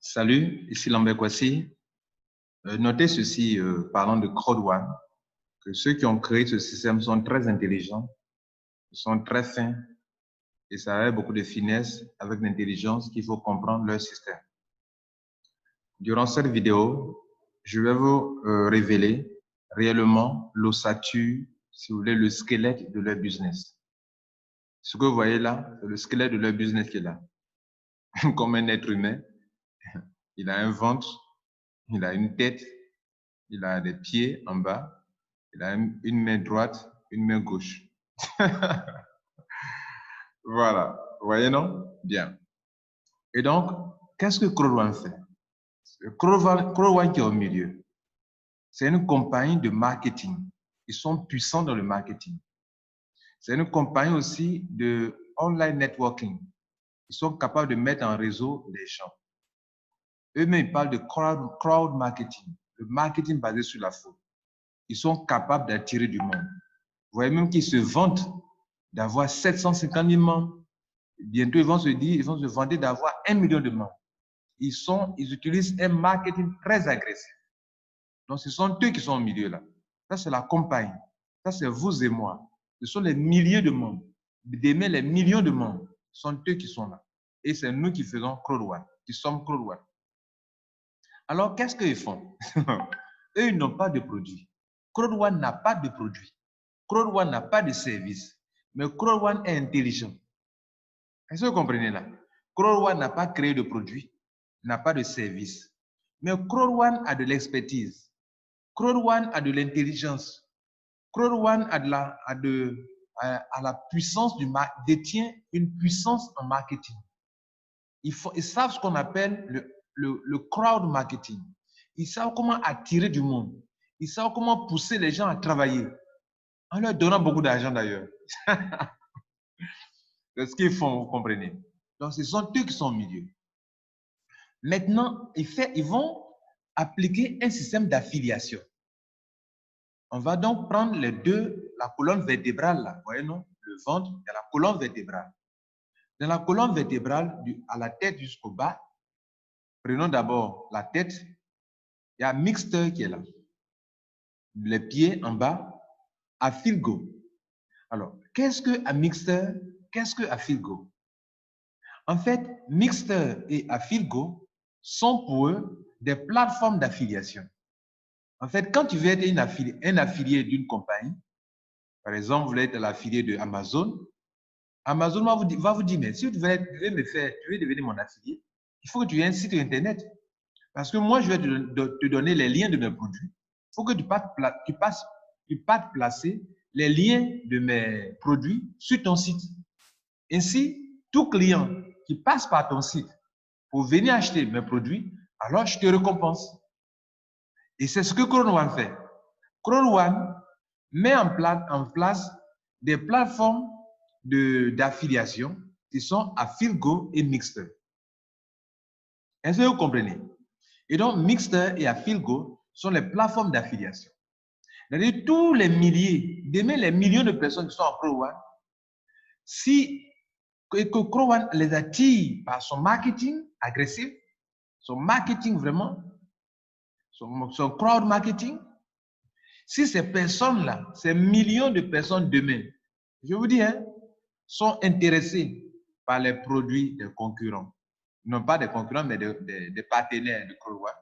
Salut, ici Lambert Kwasi. Notez ceci, parlant de Crowd1, que ceux qui ont créé ce système sont très intelligents, sont très fins et ça a beaucoup de finesse avec l'intelligence qu'il faut comprendre leur système. Durant cette vidéo, je vais vous révéler réellement l'ossature, si vous voulez, le squelette de leur business. Ce que vous voyez là, c'est le squelette de leur business qui est là. Comme un être humain, il a un ventre, il a une tête, il a des pieds en bas, il a une main droite, une main gauche. Voilà, vous voyez, non? Bien. Et donc, qu'est-ce que Crowd1 fait? Crowd1 qui est au milieu, c'est une compagnie de marketing. Ils sont puissants dans le marketing. C'est une compagnie aussi de online networking. Ils sont capables de mettre en réseau les gens. Eux-mêmes, ils parlent de crowd marketing, le marketing basé sur la foule. Ils sont capables d'attirer du monde. Vous voyez même qu'ils se vantent d'avoir 750 000 membres. Bientôt, ils vont se vanter d'avoir 1 million de membres. Ils utilisent un marketing très agressif. Donc, ce sont eux qui sont au milieu là. Ça, c'est la compagnie. Ça, c'est vous et moi. Ce sont les milliers de membres. Demain, les millions de membres. Ce sont eux qui sont là. Et c'est nous qui faisons Crowd1, qui sommes Crowd1. Alors, qu'est-ce qu'ils font? Eux, ils n'ont pas de produit. Crowd1 n'a pas de produit. Crowd1 n'a pas de service. Mais Crowd1 est intelligent. Est-ce que vous comprenez là? Crowd1 n'a pas créé de produit, n'a pas de service. Mais Crowd1 a de l'expertise. Crowd1 a de l'intelligence. Crowd1 a la puissance détient une puissance en marketing. Ils savent ce qu'on appelle le crowd marketing. Ils savent comment attirer du monde. Ils savent comment pousser les gens à travailler. En leur donnant beaucoup d'argent d'ailleurs. C'est ce qu'ils font, vous comprenez. Donc, ce sont eux qui sont au milieu. Maintenant, ils vont appliquer un système d'affiliation. On va donc prendre la colonne vertébrale, là, vous voyez, non? Le ventre et la colonne vertébrale. Dans la colonne vertébrale, à la tête jusqu'au bas, prenons d'abord la tête. Il y a Mixter qui est là. Les pieds en bas, Afilgo. Alors, qu'est-ce que Mixter? Qu'est-ce que Afilgo? En fait, Mixter et Afilgo sont pour eux des plateformes d'affiliation. En fait, quand tu veux être un affilié d'une compagnie, par exemple, vous voulez être l'affilié de Amazon, Amazon va vous dire, mais si tu veux devenir mon affilié, il faut que tu aies un site internet. Parce que moi, je vais te donner les liens de mes produits. Il faut que tu passes placer les liens de mes produits sur ton site. Ainsi, tout client qui passe par ton site pour venir acheter mes produits, alors je te récompense. Et c'est ce que Crowd1 fait. Crowd1 met en place des plateformes d'affiliation qui sont Afilgo et Mixter. Est-ce que vous comprenez? Et donc, Mixter et Afilgo sont les plateformes d'affiliation. C'est-à-dire tous les milliers, demain les millions de personnes qui sont en Crowd1, que Crowd1 les attire par son marketing agressif, son marketing vraiment, son crowd marketing, si ces personnes-là, ces millions de personnes demain, je vous dis, sont intéressées par les produits des concurrents, non pas des concurrents, mais des partenaires de Crowd1,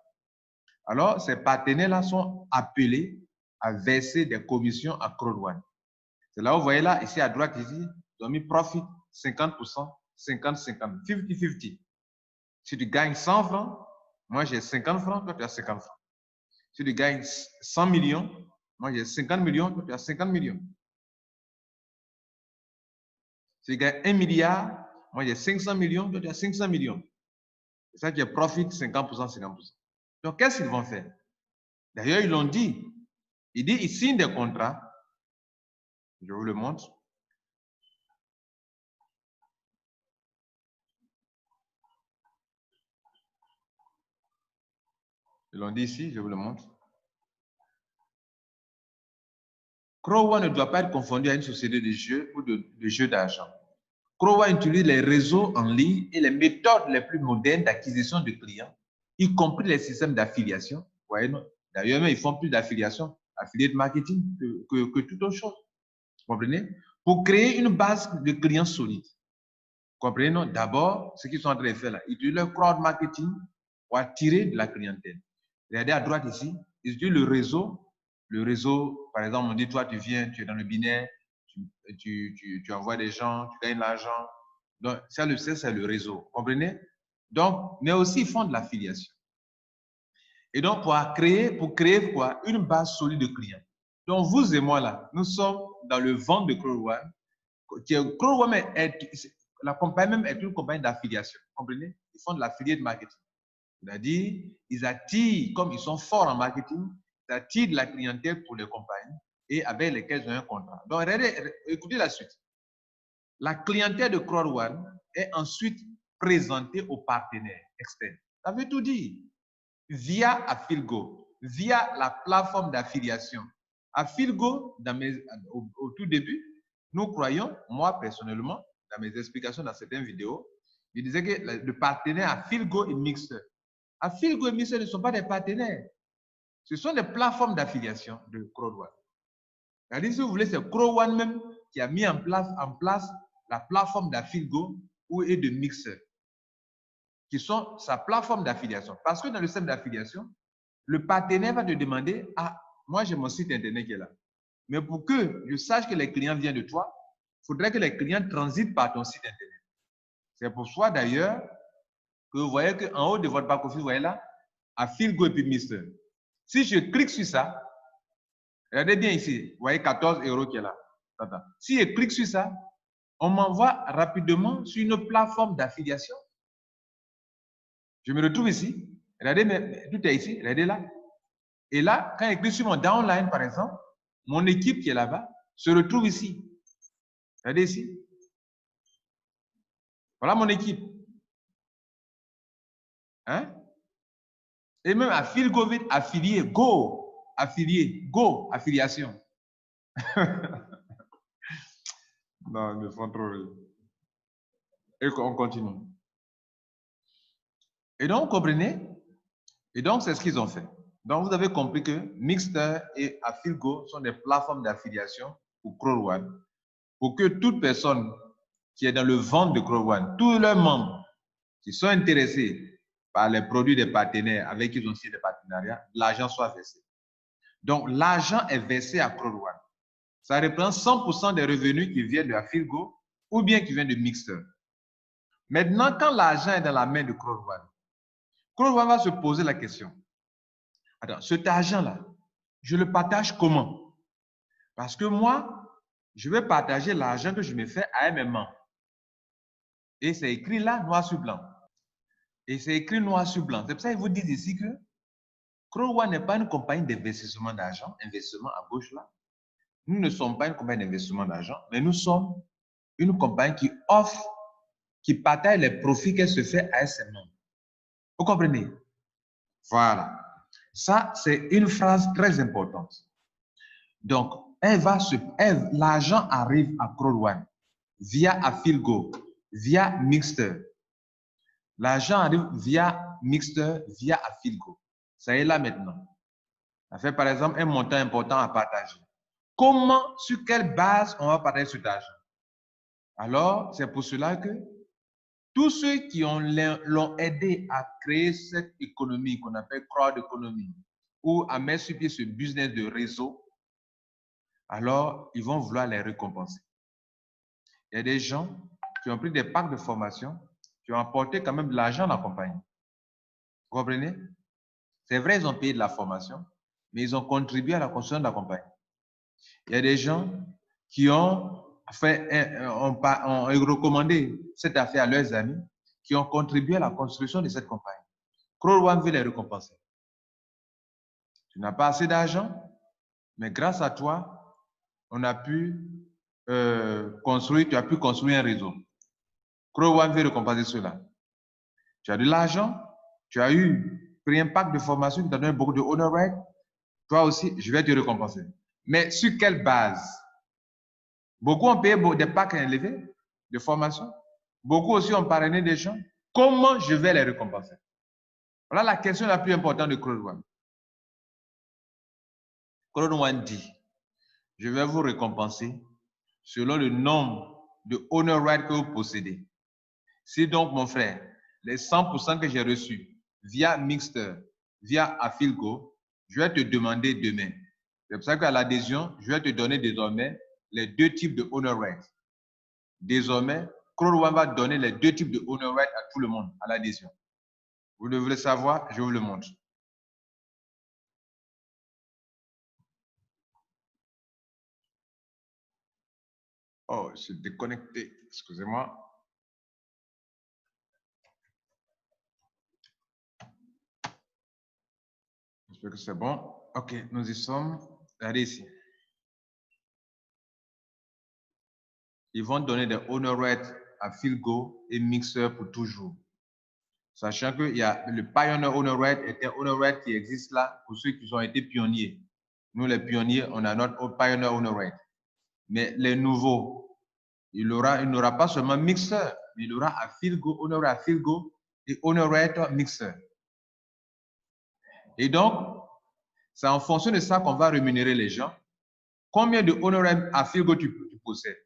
alors ces partenaires-là sont appelés à verser des commissions à Crowd1. C'est là où vous voyez là, ici à droite, ici, ils ont mis profit 50%, 50-50, 50-50. Si tu gagnes 100 francs, moi j'ai 50 francs, toi tu as 50 francs. Si tu gagnes 100 millions, moi j'ai 50 millions, toi tu as 50 millions. Si tu gagnes 1 milliard, moi j'ai 500 millions, toi tu as 500 millions. C'est ça qui est profit 50%, 50%. Donc qu'est-ce qu'ils vont faire? D'ailleurs, ils l'ont dit. Ils signent des contrats. Je vous le montre. Ils l'ont dit ici, je vous le montre. Crowd1 ne doit pas être confondu à une société de jeux ou de jeux d'argent. Crowd1 utilise les réseaux en ligne et les méthodes les plus modernes d'acquisition de clients y compris les systèmes d'affiliation. Vous voyez, non? D'ailleurs, ils font plus d'affiliation, affiliate marketing que toute autre chose. Vous comprenez? Pour créer une base de clients solides. Vous comprenez, non? D'abord, ce qu'ils sont en train de faire là, ils utilisent le crowd marketing pour attirer de la clientèle. Regardez à droite ici, ils utilisent le réseau. Le réseau, par exemple, on dit, toi, tu viens, tu es dans le binaire, tu envoies des gens, tu gagnes l'argent. Donc, ça, c'est le réseau. Vous comprenez? Donc, mais aussi, ils font de l'affiliation. Et donc, pour créer quoi? Une base solide de clients. Donc, vous et moi, là, nous sommes dans le ventre de Crowd1. Crowd1, la compagnie même est une compagnie d'affiliation. Vous comprenez? Ils font de l'affiliate marketing. C'est-à-dire, ils attirent, comme ils sont forts en marketing, ils attirent de la clientèle pour les compagnies et avec lesquelles ils ont un contrat. Donc, écoutez la suite. La clientèle de Crowd1 est ensuite présentée aux partenaires externes. Ça veut tout dire. Via Affilgo, via la plateforme d'affiliation. Affilgo, au tout début, nous croyons, moi personnellement, dans mes explications dans certaines vidéos, je disais que le partenaire Affilgo et Mixer. Affilgo et Mixer ne sont pas des partenaires. Ce sont des plateformes d'affiliation de Crowd1. C'est-à-dire, si vous voulez, c'est Crowd1 même qui a mis en place la plateforme d'Affilgo et de Mixer, qui sont sa plateforme d'affiliation. Parce que dans le système d'affiliation, le partenaire va te demander, ah, moi j'ai mon site internet qui est là. Mais pour que je sache que les clients viennent de toi, il faudrait que les clients transitent par ton site internet. C'est pour ça d'ailleurs que vous voyez qu'en haut de votre back-office, vous voyez là, Affilgo et puis Mixer. Si je clique sur ça, regardez bien ici, vous voyez 14 € qui est là. Si je clique sur ça, on m'envoie rapidement sur une plateforme d'affiliation. Je me retrouve ici. Regardez, tout est ici. Regardez là. Et là, quand je clique sur mon downline, par exemple, mon équipe qui est là-bas se retrouve ici. Regardez ici. Voilà mon équipe. Hein? Et même Affilgo, affilié, go, affilié, go, affiliation. Non, ils me font trop rire. Et on continue. Et donc, vous comprenez? Et donc, c'est ce qu'ils ont fait. Donc, vous avez compris que Mixter et Affilgo sont des plateformes d'affiliation pour Crowd1. Pour que toute personne qui est dans le ventre de Crowd1, tous leurs membres qui sont intéressés par les produits des partenaires avec qui ils ont signé des partenariats, l'argent soit versé. Donc, l'argent est versé à Crowd1. Ça représente 100% des revenus qui viennent de Affilgo ou bien qui viennent de Mixter. Maintenant, quand l'argent est dans la main de Crowd1, Crowd1 va se poser la question. Attends, cet argent-là, je le partage comment? Parce que moi, je vais partager l'argent que je me fais à mes membres. Et c'est écrit là, noir sur blanc. Et c'est écrit noir sur blanc. C'est pour ça qu'ils vous disent ici que Crowd1 n'est pas une compagnie d'investissement d'argent, investissement à gauche là. Nous ne sommes pas une compagnie d'investissement d'argent, mais nous sommes une compagnie qui offre, qui partage les profits qu'elle se fait à ses membres. Vous comprenez? Voilà. Ça, c'est une phrase très importante. Donc, l'argent arrive à Crowd1 via Affilgo, via Mixter. L'argent arrive via Mixter, via Affilgo. Ça est là maintenant. Ça fait par exemple un montant important à partager. Comment, sur quelle base on va partager cet argent? Alors, c'est pour cela que tous ceux qui l'ont aidé à créer cette économie qu'on appelle crowd economy ou à mettre sur pied ce business de réseau, alors ils vont vouloir les récompenser. Il y a des gens qui ont pris des packs de formation, qui ont apporté quand même de l'argent à la compagnie. Vous comprenez? C'est vrai, ils ont payé de la formation, mais ils ont contribué à la construction de la compagnie. Il y a des gens qui ont recommandé cette affaire à leurs amis, qui ont contribué à la construction de cette compagnie. Crowd1 veut les récompenser. Tu n'as pas assez d'argent, mais grâce à toi, on a pu tu as pu construire un réseau. Crowd1 veut récompenser cela. Tu as de l'argent, tu as pris un pack de formation qui t'a donné beaucoup de honoraires. Toi aussi, je vais te récompenser. Mais sur quelle base? Beaucoup ont payé des packs élevés de formation. Beaucoup aussi ont parrainé des gens. Comment je vais les récompenser? Voilà la question la plus importante de Claude Wan. Claude Wan dit, je vais vous récompenser selon le nombre de honor rights que vous possédez. Si donc, mon frère, les 100% que j'ai reçus via Mixter, via Afilgo, je vais te demander demain. C'est pour ça qu'à l'adhésion, je vais te donner désormais les deux types de honor rights. Désormais, Claude Wan va donner les deux types de honor rights à tout le monde à l'adhésion. Vous devez le savoir, je vous le montre. Oh, je suis déconnecté, excusez-moi. J'espère que c'est bon. OK, nous y sommes. Regardez ici. Ils vont donner des honor rights à Filgo et Mixer pour toujours. Sachant que le Pioneer Honor Right est un honor right qui existe là pour ceux qui ont été pionniers. Nous, les pionniers, on a notre Pioneer Honor Right. Mais les nouveaux, il n'aura pas seulement Mixer, mais il aura Afilgo, Honor Right Afilgo et Honor Right Mixer. Et donc, c'est en fonction de ça qu'on va rémunérer les gens. Combien de Honor Right Afilgo tu possèdes?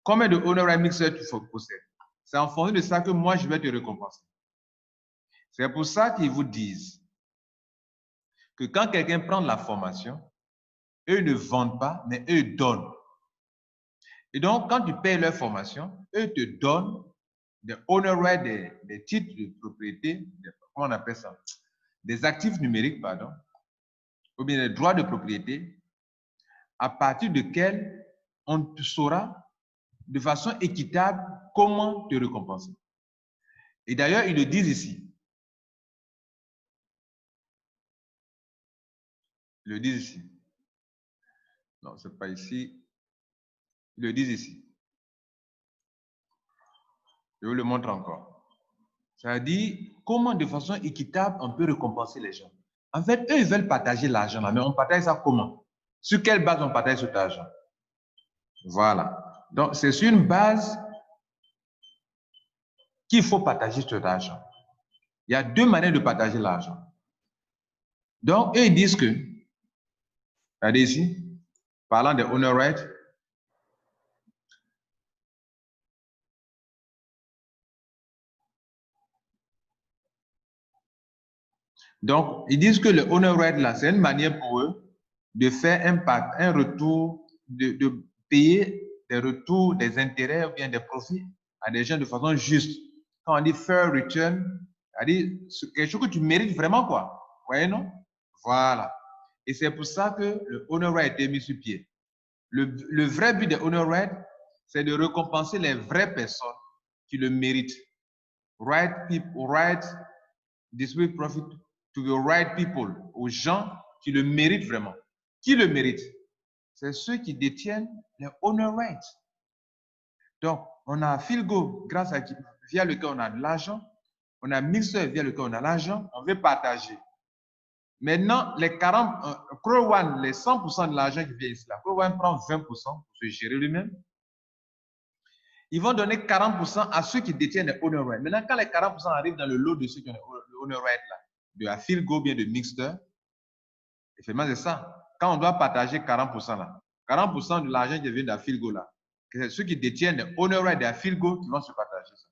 Combien de Honor Right Mixer tu possèdes? C'est en fonction de ça que moi, je vais te récompenser. C'est pour ça qu'ils vous disent que quand quelqu'un prend la formation, eux ne vendent pas, mais eux donnent. Et donc, quand tu payes leur formation, eux te donnent des honor rights, des titres de propriété, comment on appelle ça? Des actifs numériques, pardon, ou bien des droits de propriété, à partir desquels on saura de façon équitable comment te récompenser. Et d'ailleurs, ils le disent ici. Ils le disent ici. Non, ce n'est pas ici. Ils le disent ici. Je vous le montre encore. Ça dit comment de façon équitable on peut récompenser les gens. En fait, eux, ils veulent partager l'argent là, mais on partage ça comment? Sur quelle base on partage cet argent? Voilà. Donc, c'est sur une base qu'il faut partager cet argent. Il y a deux manières de partager l'argent. Donc, eux, ils disent que, regardez ici, parlant des honor rights, donc, ils disent que le honor right là, c'est une manière pour eux de faire un retour, de payer des retours, des intérêts ou bien des profits à des gens de façon juste. Quand on dit fair return, c'est-à-dire quelque chose que tu mérites vraiment, quoi. Vous voyez, non? Voilà. Et c'est pour ça que le honor right a été mis sur pied. Le vrai but des honor right, c'est de récompenser les vraies personnes qui le méritent. Right people, right distribute profit to the right people, aux gens qui le méritent vraiment. Qui le mérite? C'est ceux qui détiennent les honor rights. Donc, on a Filgo, via lequel on a de l'argent. On a Mixer, via lequel on a l'argent. On veut partager. Maintenant, les 40, Claude Wan, les 100% de l'argent qui vient ici, Claude Wan prend 20% pour se gérer lui-même. Ils vont donner 40% à ceux qui détiennent les honor rights. Maintenant, quand les 40% arrivent dans le lot de ceux qui ont les honor rights là, de la Filgo, bien de Mixter, effectivement, c'est ça. Quand on doit partager 40% là, 40% de l'argent qui vient de la Filgo là, c'est ceux qui détiennent les honor rights de la Filgo qui vont se partager ça.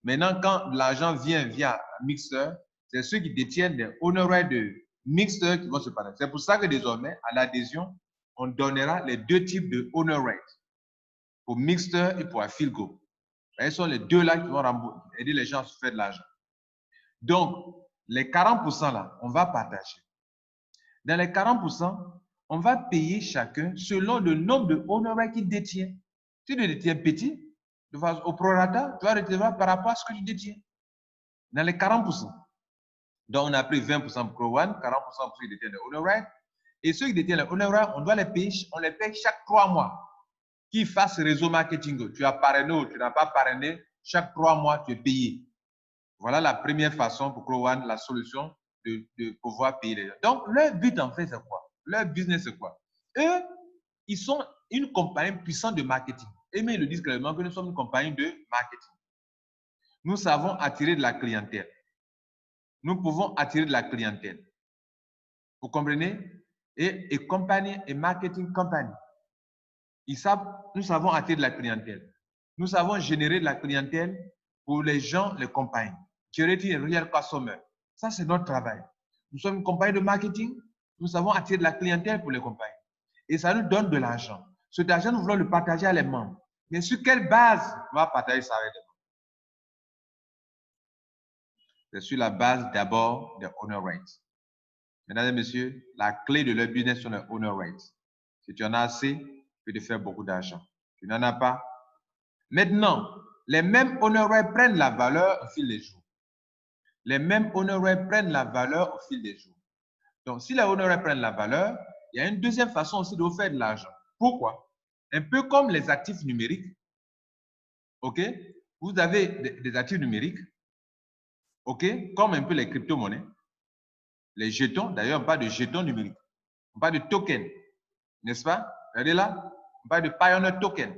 Maintenant, quand l'argent vient via Mixter, c'est ceux qui détiennent les honor rights de Mixter qui vont se partager. C'est pour ça que désormais, à l'adhésion, on donnera les deux types de honor rights. Pour Mixter et pour Afilgo. Ce sont les deux là qui vont aider les gens à se faire de l'argent. Donc, les 40% là, on va partager. Dans les 40%, on va payer chacun selon le nombre de honor rights qu'il détient. Si tu détiens petit, au prorata, tu vas recevoir par rapport à ce que tu détiens. Dans les 40%. Donc, on a pris 20% pour Claude Wan, 40% pour ceux qui détiennent les honor rights. Et ceux qui détiennent les honor rights, on doit les payer, on les paye chaque 3 mois. Qui fasse réseau marketing, tu as parrainé ou tu n'as pas parrainé, chaque 3 mois, tu es payé. Voilà la première façon pour Claude Wan, la solution de pouvoir payer les gens. Donc, leur but, en fait, c'est quoi? Leur business, c'est quoi? Eux, ils sont une compagnie puissante de marketing. Et mais ils le disent clairement que nous sommes une compagnie de marketing. Nous savons attirer de la clientèle. nous pouvons attirer de la clientèle. Vous comprenez? Et compagnie et marketing company. Nous savons attirer de la clientèle. Nous savons générer de la clientèle pour les gens, les compagnies. Generating a real customer. Ça, c'est notre travail. Nous sommes une compagnie de marketing. Nous savons attirer de la clientèle pour les compagnies. Et ça nous donne de l'argent. Cet argent, nous voulons le partager à les membres. Mais sur quelle base on va partager ça avec les membres? C'est sur la base d'abord des honor rates. Mesdames et messieurs, la clé de leur business sont les honor rates. Si tu en as assez, tu peux te faire beaucoup d'argent. Tu n'en as pas. Maintenant, les mêmes honor rates prennent la valeur au fil des jours. Les mêmes honor rates prennent la valeur au fil des jours. Donc, si les honor rates prennent la valeur, il y a une deuxième façon aussi de vous faire de l'argent. Pourquoi? Un peu comme les actifs numériques. OK? Vous avez des actifs numériques. OK? Comme un peu les crypto-monnaies. Les jetons, d'ailleurs, on parle de jetons numériques. On parle de tokens. N'est-ce pas? Regardez là. On parle de Pioneer Token.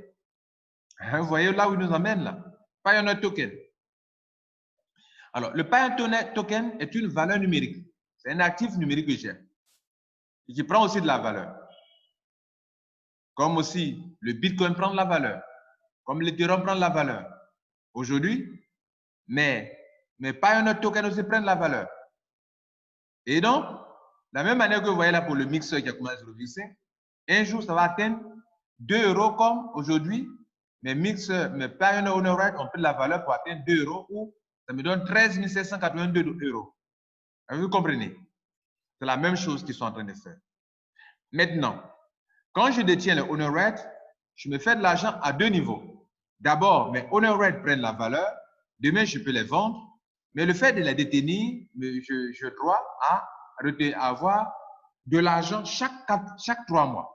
Vous voyez là où il nous emmène là. Pioneer Token. Alors, le Pioneer Token est une valeur numérique. C'est un actif numérique que j'ai. Et qui prend aussi de la valeur. Comme aussi le Bitcoin prend de la valeur. Comme l'Ethereum prend de la valeur. Aujourd'hui, mais Pioneer Token aussi prennent de la valeur. Et donc, la même manière que vous voyez là pour le mixeur qui a commencé à se un jour, ça va atteindre 2 € comme aujourd'hui. Mais Pioneer Honor Rate ont pris de la valeur pour atteindre 2 € ou ça me donne 13 782 €. Vous comprenez? C'est la même chose qu'ils sont en train de faire. Maintenant, quand je détiens le Honor Rate, je me fais de l'argent à 2 niveaux. D'abord, mes Honor Rate prennent la valeur. Demain, je peux les vendre. Mais le fait de les détenir, je dois avoir de l'argent chaque 3 mois.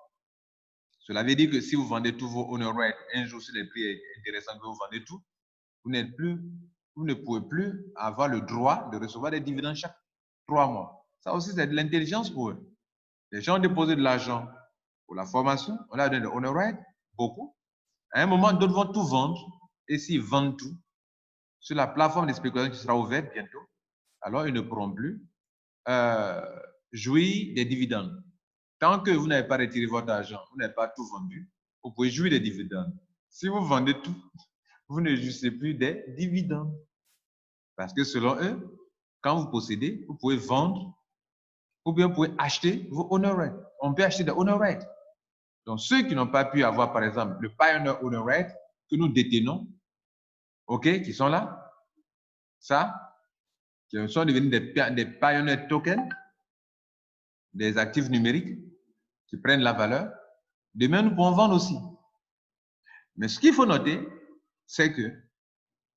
Cela veut dire que si vous vendez tous vos honor rates, un jour, si les prix est intéressant que vous vendez tout, vous ne pouvez plus avoir le droit de recevoir des dividendes chaque 3 mois. Ça aussi, c'est de l'intelligence pour eux. Les gens ont déposé de l'argent pour la formation, on leur donne le honor rate, beaucoup. À un moment, d'autres vont tout vendre. Et s'ils vendent tout, sur la plateforme de spéculation qui sera ouverte bientôt, alors ils ne pourront plus jouir des dividendes. Tant que vous n'avez pas retiré votre argent, vous n'avez pas tout vendu, vous pouvez jouir des dividendes. Si vous vendez tout, vous ne jouissez plus des dividendes. Parce que selon eux, quand vous possédez, vous pouvez vendre ou bien vous pouvez acheter vos honor rates. On peut acheter des honor rates. Donc, ceux qui n'ont pas pu avoir, par exemple, le Pioneer Honor Rate que nous détenons, OK, qui sont là, ça, qui sont devenus des Pioneer Tokens, des actifs numériques qui prennent la valeur. Demain, nous pouvons vendre aussi. Mais ce qu'il faut noter, c'est que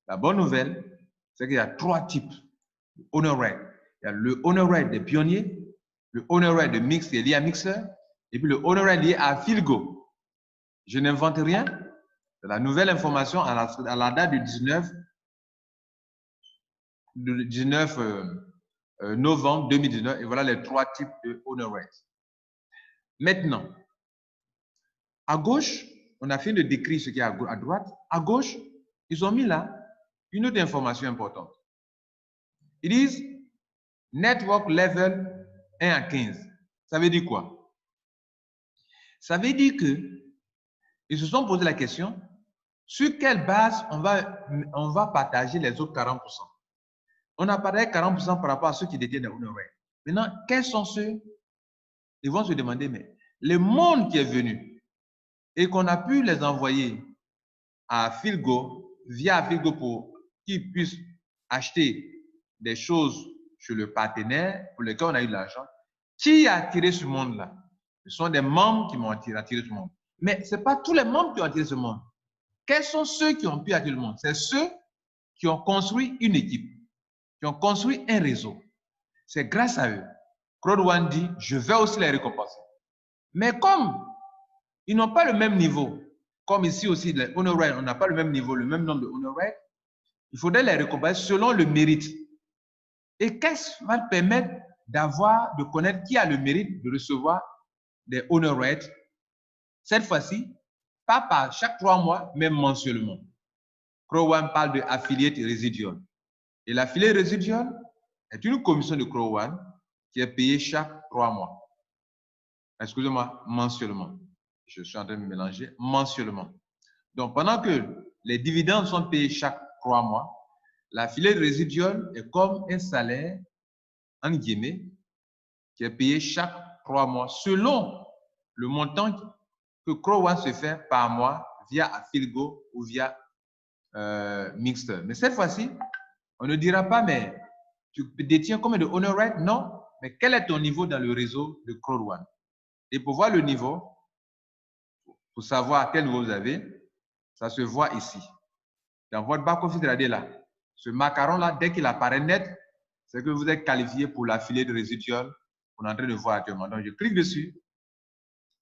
la bonne nouvelle, c'est qu'il y a 3 types de honor rate. Il y a le honor rate des pionniers, le honor rate de mix qui est lié à Mixer, et puis le honor rate lié à Philgo. Je n'invente rien. C'est la nouvelle information à la date du 19 novembre 2019. Et voilà les 3 types de honor rate. Maintenant, à gauche, on a fini de décrire ce qui est à droite. À gauche, ils ont mis là une autre information importante. Ils disent Network Level 1 à 15. Ça veut dire quoi? Ça veut dire que ils se sont posé la question, sur quelle base on va partager les autres 40%? On a partagé 40% par rapport à ceux qui détiennent les honor rates. Maintenant, quels sont ceux? Ils vont se demander, mais le monde qui est venu et qu'on a pu les envoyer à Philgo, via Philgo pour qu'ils puissent acheter des choses chez le partenaire pour lesquels on a eu de l'argent, qui a attiré ce monde-là? Ce sont des membres qui m'ont attiré ce monde. Mais ce n'est pas tous les membres qui ont attiré ce monde. Quels sont ceux qui ont pu attirer le monde? C'est ceux qui ont construit une équipe, qui ont construit un réseau. C'est grâce à eux. Claude Wan dit, je vais aussi les récompenser. Mais comme ils n'ont pas le même niveau, comme ici aussi, les honor rates, on n'a pas le même niveau, le même nombre de honor rates, il faudrait les récompenser selon le mérite. Et qu'est-ce qui va permettre de connaître qui a le mérite de recevoir des honor rates? Cette fois-ci, pas par chaque 3 mois, mais mensuellement. Crowan parle de affiliate residual. Et l'affiliate residual est une commission de Crowd One qui est payée chaque 3 mois. Excusez-moi, mensuellement. Je suis en train de me mélanger. Mensuellement. Donc, pendant que les dividendes sont payés chaque 3 mois, la filière résiduelle est comme un salaire, en guillemets, qui est payé chaque 3 mois selon le montant que Crowd One se fait par mois via Affiligo ou via Mixter. Mais cette fois-ci, on ne dira pas, mais tu détiens combien de honor right? Non. Mais quel est ton niveau dans le réseau de Crowd One? Et pour voir le niveau, pour savoir quel niveau vous avez, ça se voit ici. Dans votre back-office radé là, ce macaron-là, dès qu'il apparaît net, c'est que vous êtes qualifié pour l'affilié de résiduel qu'on est en train de voir actuellement. Donc, je clique dessus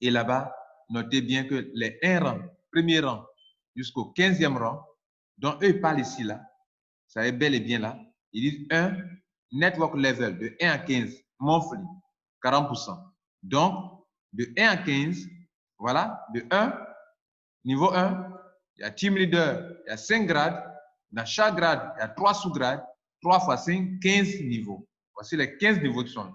et là-bas, notez bien que les 1 rang, premier rang jusqu'au 15e rang, dont eux ils parlent ici là, ça est bel et bien là, ils disent 1, network level de 1 à 15, monthly, 40%. Donc, de 1 à 15, voilà, de 1, niveau 1, il y a team leader, il y a 5 grades. Dans chaque grade, il y a 3 sous-grades. 3 fois 5, 15 niveaux. Voici les 15 niveaux qui sont là.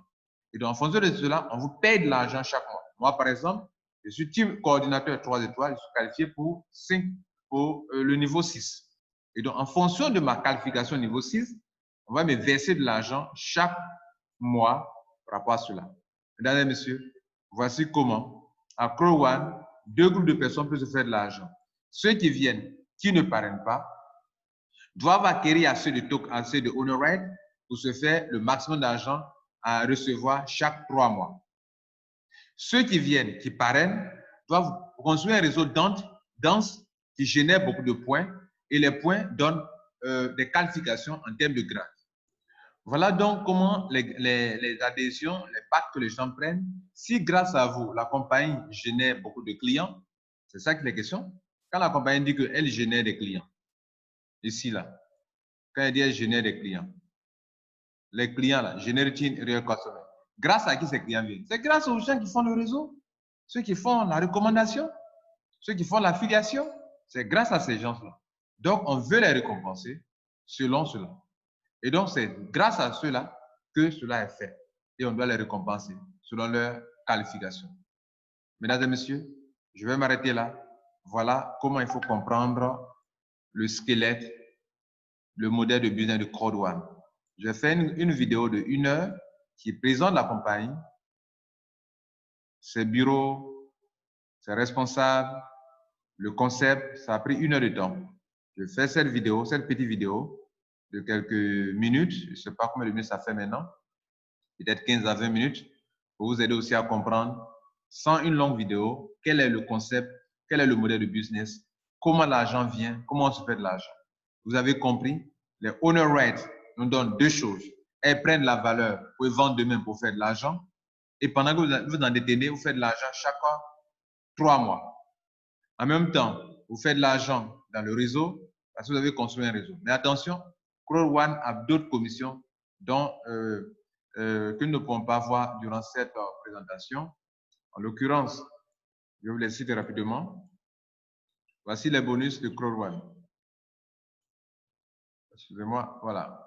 Et donc, en fonction de cela, on vous paye de l'argent chaque mois. Moi, par exemple, je suis team coordinateur 3 étoiles. Je suis qualifié pour le niveau 6. Et donc, en fonction de ma qualification niveau 6, on va me verser de l'argent chaque mois par rapport à cela. Mesdames et messieurs, voici comment, à Crowd One, 2 groupes de personnes peuvent se faire de l'argent. Ceux qui viennent, qui ne parrainent pas, doivent acquérir assez de honor right pour se faire le maximum d'argent à recevoir chaque 3 mois. Ceux qui viennent, qui parrainent, doivent construire un réseau dense qui génère beaucoup de points et les points donnent des qualifications en termes de grade. Voilà donc comment les adhésions, les packs que les gens prennent. Si grâce à vous, la compagnie génère beaucoup de clients, c'est ça qui est la question. Quand la compagnie dit qu'elle génère des clients, ici là, quand elle dit qu'elle génère des clients, les clients là, generating real customer, grâce à qui ces clients viennent? C'est grâce aux gens qui font le réseau, ceux qui font la recommandation, ceux qui font l'affiliation, c'est grâce à ces gens-là. Donc, on veut les récompenser selon cela. Et donc, c'est grâce à cela que cela est fait. Et on doit les récompenser selon leur qualification. Mesdames et messieurs, je vais m'arrêter là. Voilà comment il faut comprendre le squelette, le modèle de business de Crowd One. J'ai fait une vidéo de 1 heure qui présente la compagnie, ses bureaux, ses responsables, le concept. Ça a pris 1 heure de temps. Je fais cette petite vidéo de quelques minutes. Je ne sais pas combien de minutes ça fait maintenant. Peut-être 15 à 20 minutes pour vous aider aussi à comprendre, sans une longue vidéo, quel est le concept, quel est le modèle de business, comment l'argent vient, comment on se fait de l'argent. Vous avez compris? Les owner rights nous donnent 2 choses. Elles prennent la valeur, vous pouvez vendre demain pour faire de l'argent. Et pendant que vous en détenez, vous faites de l'argent chaque 3 mois. En même temps, vous faites de l'argent dans le réseau parce que vous avez construit un réseau. Mais attention, Crowd One a d'autres commissions dont, que nous ne pouvons pas voir durant cette présentation. En l'occurrence, je vais vous les citer rapidement. Voici les bonus de Crowd One. Excusez-moi, voilà.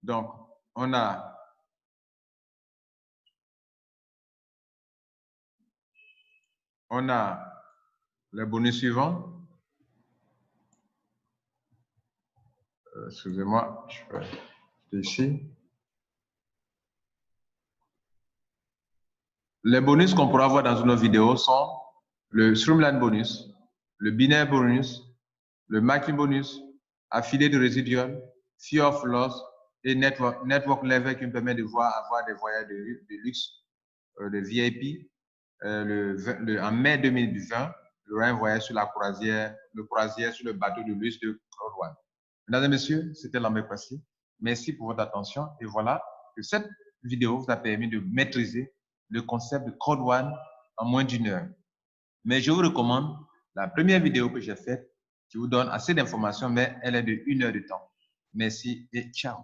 Donc, on a les bonus suivants. Excusez-moi, je vais ici. Les bonus qu'on pourra voir dans une autre vidéo sont le Streamline bonus, le Binaire bonus, le Marketing bonus, affilié de résiduel, Fear of Loss et Network Level qui me permet de avoir des voyages de luxe, de VIP. En mai 2020, j'aurai un voyage sur la croisière, sur le bateau de luxe de Crowd One. Mesdames et messieurs, c'était l'Ambécratie. Merci pour votre attention. Et voilà que cette vidéo vous a permis de maîtriser le concept de Crowd One en moins d'1 heure. Mais je vous recommande la première vidéo que j'ai faite qui vous donne assez d'informations, mais elle est de 1 heure de temps. Merci et ciao.